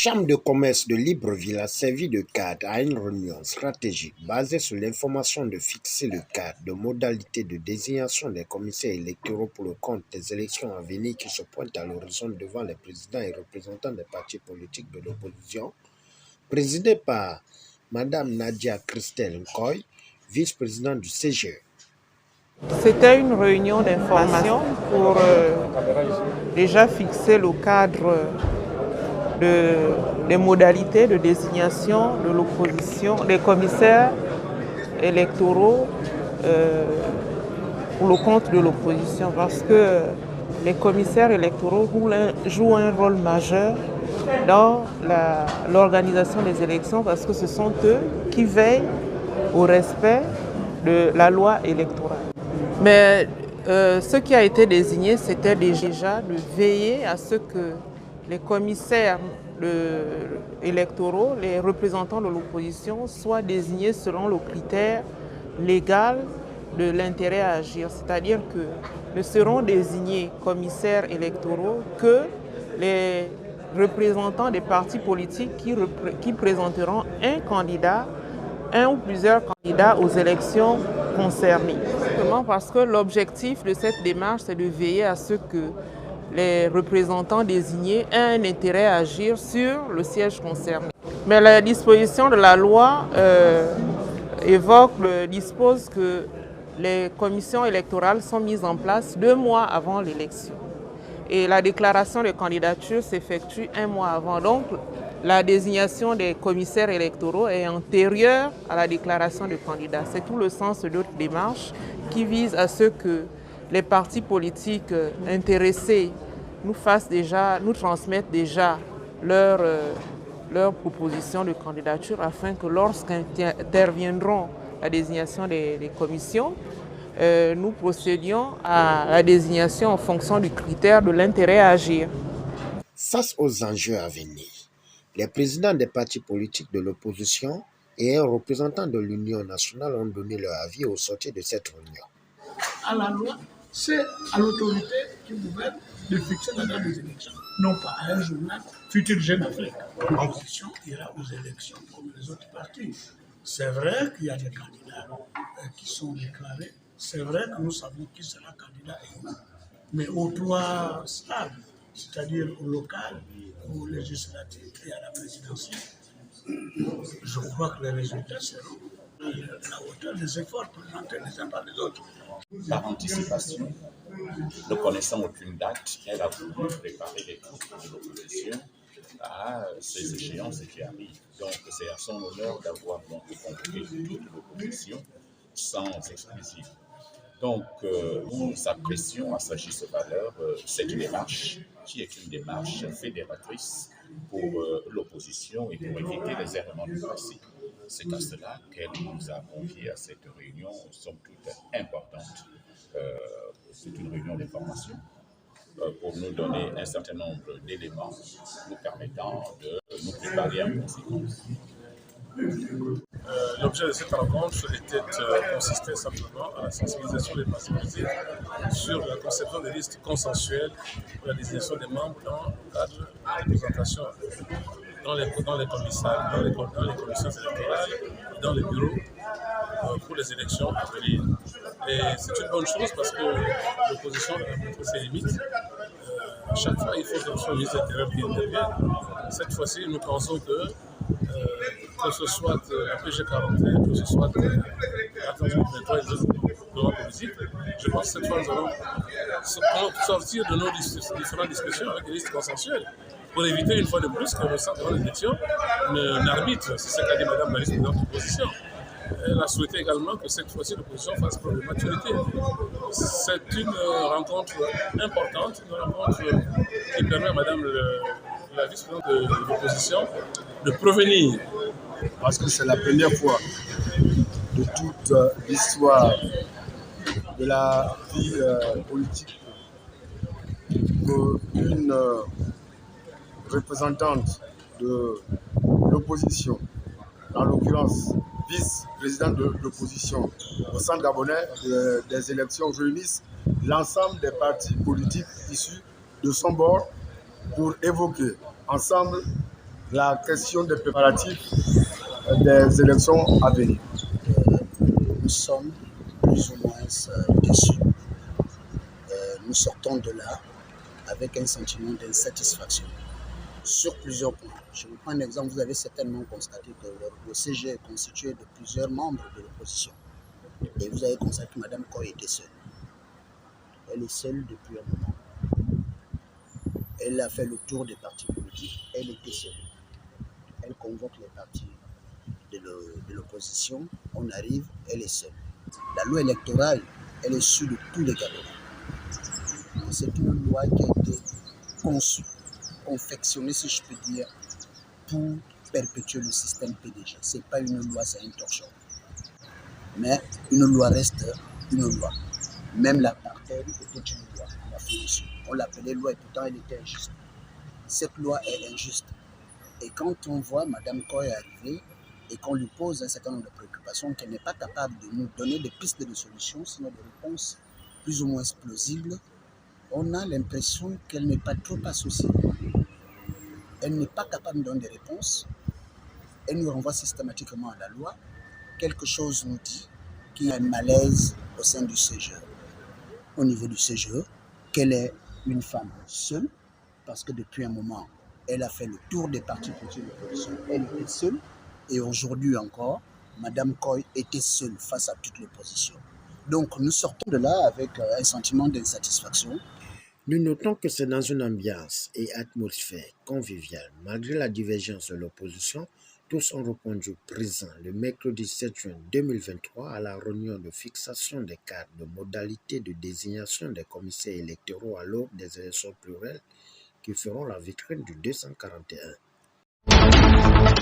Chambre de commerce de Libreville a servi de cadre à une réunion stratégique basée sur l'information de fixer le cadre de modalités de désignation des commissaires électoraux pour le compte des élections à venir qui se pointent à l'horizon devant les présidents et représentants des partis politiques de l'opposition, présidée par Mme Nadia Christelle Nkoy, vice-présidente du CGE. C'était une réunion d'information pour déjà fixer le cadre des modalités de désignation de l'opposition, des commissaires électoraux pour le compte de l'opposition, parce que les commissaires électoraux jouent un rôle majeur dans l'organisation des élections, parce que ce sont eux qui veillent au respect de la loi électorale. Mais ce qui a été désigné, c'était déjà de veiller à ce que les commissaires électoraux, les représentants de l'opposition, soient désignés selon le critère légal de l'intérêt à agir. C'est-à-dire que ne seront désignés commissaires électoraux que les représentants des partis politiques qui présenteront un candidat, un ou plusieurs candidats aux élections concernées. Simplement parce que l'objectif de cette démarche, c'est de veiller à ce que les représentants désignés aient un intérêt à agir sur le siège concerné. Mais la disposition de la loi dispose que les commissions électorales sont mises en place 2 mois avant l'élection. Et la déclaration de candidature s'effectue 1 mois avant. Donc, la désignation des commissaires électoraux est antérieure à la déclaration de candidat. C'est tout le sens de notre démarche qui vise à ce que les partis politiques intéressés nous transmettent déjà leur proposition de candidature afin que lorsqu'interviendront la désignation des commissions, nous procédions à la désignation en fonction du critère de l'intérêt à agir. Face aux enjeux à venir, les présidents des partis politiques de l'opposition et un représentant de l'Union nationale ont donné leur avis au sortir de cette réunion. À la loi, c'est à l'autorité qui gouverne de fixer la date des élections, non pas à un journal futur Jeune Afrique. L'opposition ira aux élections comme les autres partis. C'est vrai qu'il y a des candidats qui sont déclarés. C'est vrai que nous savons qui sera candidat et où. Mais aux 3 stades, c'est-à-dire au local, au législatif et à la présidentielle, je crois que les résultats seront à la hauteur des efforts présentés les uns par les autres. Par anticipation, ne connaissant aucune date, elle a voulu préparer les troupes de l'opposition à ces échéances qui arrivent. Donc c'est à son honneur d'avoir convoqué toute l'opposition sans exclusive. Donc nous apprécions à sa juste valeur cette démarche qui est une démarche fédératrice pour l'opposition et pour éviter les errements du passé. C'est à cela qu'elle nous a conviés à cette réunion, somme toute importante. C'est une réunion d'information pour nous donner un certain nombre d'éléments nous permettant de nous préparer en conséquence. L'objet de cette rencontre consistait simplement à la sensibilisation des partis politiques sur la conception des listes consensuelles pour la désignation des membres dans le cadre de la représentation dans les commissaires, dans les commissions électorales, dans les bureaux pour les élections à venir. Et c'est une bonne chose parce que l'opposition a montré ses limites. À chaque fois, il faut que ce soit le ministre de l'Intérieur qui intervienne. Cette fois-ci, nous pensons que ce soit la PG41, que ce soit l'attention du nettoyage des gouvernements politiques, je pense que cette fois, nous allons sortir de nos différentes discussions avec des listes consensuelles pour éviter une fois de plus que le centre de l'élection n'arbitre. C'est ce qu'a dit Mme la vice-présidente de l'opposition. Elle a souhaité également que cette fois-ci l'opposition fasse preuve de maturité. C'est une rencontre importante, une rencontre qui permet à Mme la vice-présidente de l'opposition de prévenir. Parce que c'est la première fois de toute l'histoire de la vie politique qu'une représentante de l'opposition, en l'occurrence vice-présidente de l'opposition au centre gabonais des élections, réunissent l'ensemble des partis politiques issus de son bord pour évoquer ensemble la question des préparatifs des élections à venir. Nous sommes plus ou moins déçus. Nous sortons de là avec un sentiment d'insatisfaction sur plusieurs points. Je vous prends un exemple, vous avez certainement constaté que le CG est constitué de plusieurs membres de l'opposition. Et vous avez constaté que Mme Koy était seule. Elle est seule depuis un moment. Elle a fait le tour des partis politiques, elle était seule. Elle convoque les partis de l'opposition, on arrive, elle est seule. La loi électorale, elle est issue de tous les Gabonais. C'est une loi qui a été conçue, confectionnée, si je peux dire, pour perpétuer le système PDG. Ce n'est pas une loi, c'est un torchon. Mais une loi reste une loi. Même l'apartheid était une loi. On l'appelait loi et pourtant elle était injuste. Cette loi est injuste. Et quand on voit Mme Koy arriver et qu'on lui pose un certain nombre de préoccupations, qu'elle n'est pas capable de nous donner des pistes de solutions, sinon des réponses plus ou moins plausibles, on a l'impression qu'elle n'est pas trop associée. Elle n'est pas capable de donner des réponses. Elle nous renvoie systématiquement à la loi. Quelque chose nous dit qu'il y a un malaise au sein du CGE. Au niveau du CGE, qu'elle est une femme seule, parce que depuis un moment, elle a fait le tour des partis politiques de l'opposition. Elle était seule. Et aujourd'hui encore, Mme Koy était seule face à toute l'opposition. Donc nous sortons de là avec un sentiment d'insatisfaction. Nous notons que c'est dans une ambiance et atmosphère conviviale. Malgré la divergence de l'opposition, tous ont répondu présent le mercredi 7 juin 2023 à la réunion de fixation des cartes de modalités de désignation des commissaires électoraux à l'aube des élections plurielles qui feront la vitrine du 241.